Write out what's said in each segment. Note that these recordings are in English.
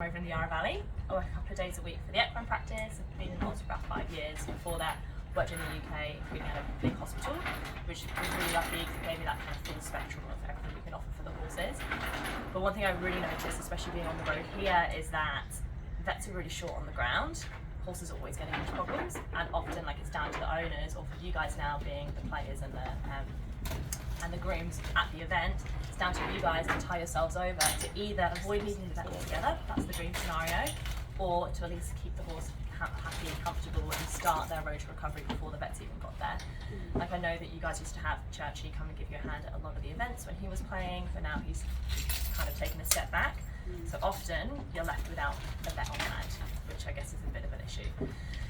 Over in the Yarra Valley. I work a couple of days a week for the Equine practice. I've been in Malta for about 5 years. Before that, worked in the UK, including at a big hospital, which was really lucky because it gave me that kind of full spectrum of everything we can offer for the horses. But one thing I really noticed, especially being on the road here, is that vets are really short on the ground. Horses are always getting into problems, and often it's down to the owners, or for you guys now being the players and the grooms at the event. It's down to you guys to tie yourselves over to either avoid leaving the vet altogether, that's the dream scenario, or to at least keep the horse happy and comfortable and start their road to recovery before the vets even got there. I know that you guys used to have Churchy come and give you a hand at a lot of the events when he was playing, but now he's kind of taken a step back. So often you're left without a vet on hand, which I guess is a bit of an issue.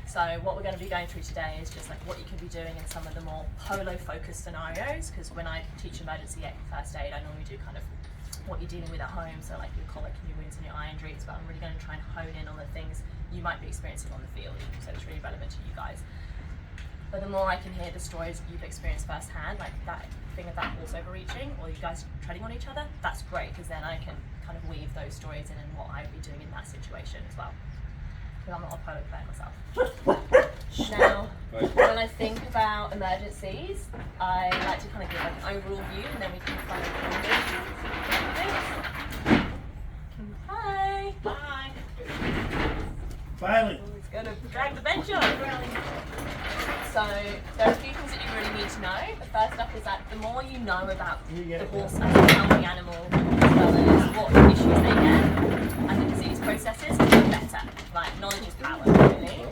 So what we're going to be going through today is just what you can be doing in some of the more polo focused scenarios, because when I teach emergency first aid, I normally do kind of what you're dealing with at home, so your colic and your wounds and your eye injuries, but I'm really going to try and hone in on the things you might be experiencing on the field, so it's really relevant to you guys. But the more I can hear the stories you've experienced firsthand, like that thing of that horse overreaching, or you guys treading on each other, that's great, because then I can kind of weave those stories in and what I'd be doing in that situation as well. I'm not a polo player myself. Now, when I think about emergencies, I like to kind of give an overall view, and then we can kind of Hi. Hi. Finally. It's going to drag the bench up. So there are a few things that you really need to know. The first up is that the more you know about the horse as a healthy animal, as well as what issues they get and the disease processes, the better. Knowledge is power, really.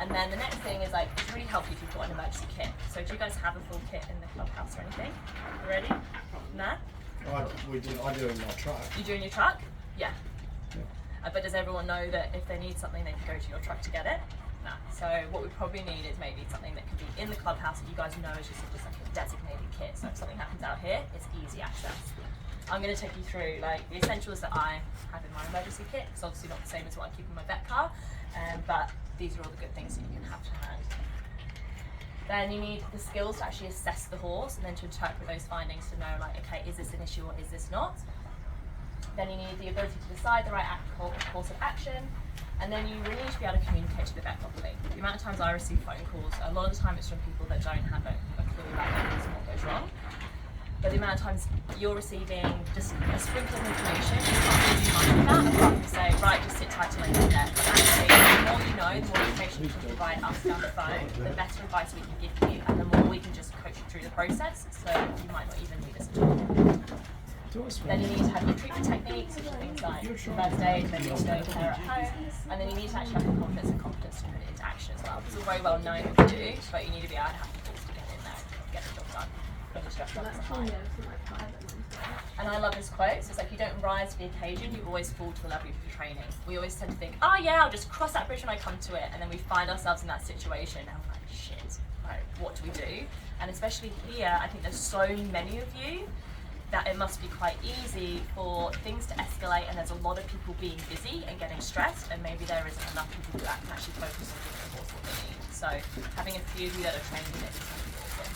And then the next thing is it's really helpful if you've got an emergency kit. So do you guys have a full kit in the clubhouse or anything? You ready? Nah? I do in my truck. You do in your truck? Yeah. But does everyone know that if they need something, they can go to your truck to get it? No. So what we probably need is maybe something that can be in the clubhouse that you guys know is just a designated kit. So if something happens out here, it's easy access. I'm going to take you through the essentials that I have in my emergency kit. It's obviously not the same as what I keep in my vet car, but these are all the good things that you can have to hand. Then you need the skills to actually assess the horse and then to interpret those findings to know okay, is this an issue or is this not? Then you need the ability to decide the right course of action, and then you really need to be able to communicate to the vet properly. The amount of times I receive phone calls, a lot of the time it's from people that don't have a clue about what goes wrong. But the amount of times you're receiving just a sprinkle of information, you can't really do much with that, apart from say, right, just sit tight till I get there. But actually, the more you know, the more information you can provide us down the phone, the better advice we can give you, and the more we can just coach you through the process, so you might not even need us at all. Then you need to have your treatment techniques, which are things like first aid, maybe doing care at home, and then you need to actually have the confidence and competence to put it into action as well. It's all very well known what you do, but you need to be able to have the tools to get in there and get the job done. And I love this quote. So it's you don't rise to the occasion, you always fall to the level of your training. We always tend to think, oh yeah, I'll just cross that bridge when I come to it, and then we find ourselves in that situation and we're like, shit, what do we do? And especially here, I think there's so many of you that it must be quite easy for things to escalate, and there's a lot of people being busy and getting stressed, and maybe there isn't enough people that can actually focus on giving the horse what they need. So having a few of you that are trained in it is awesome.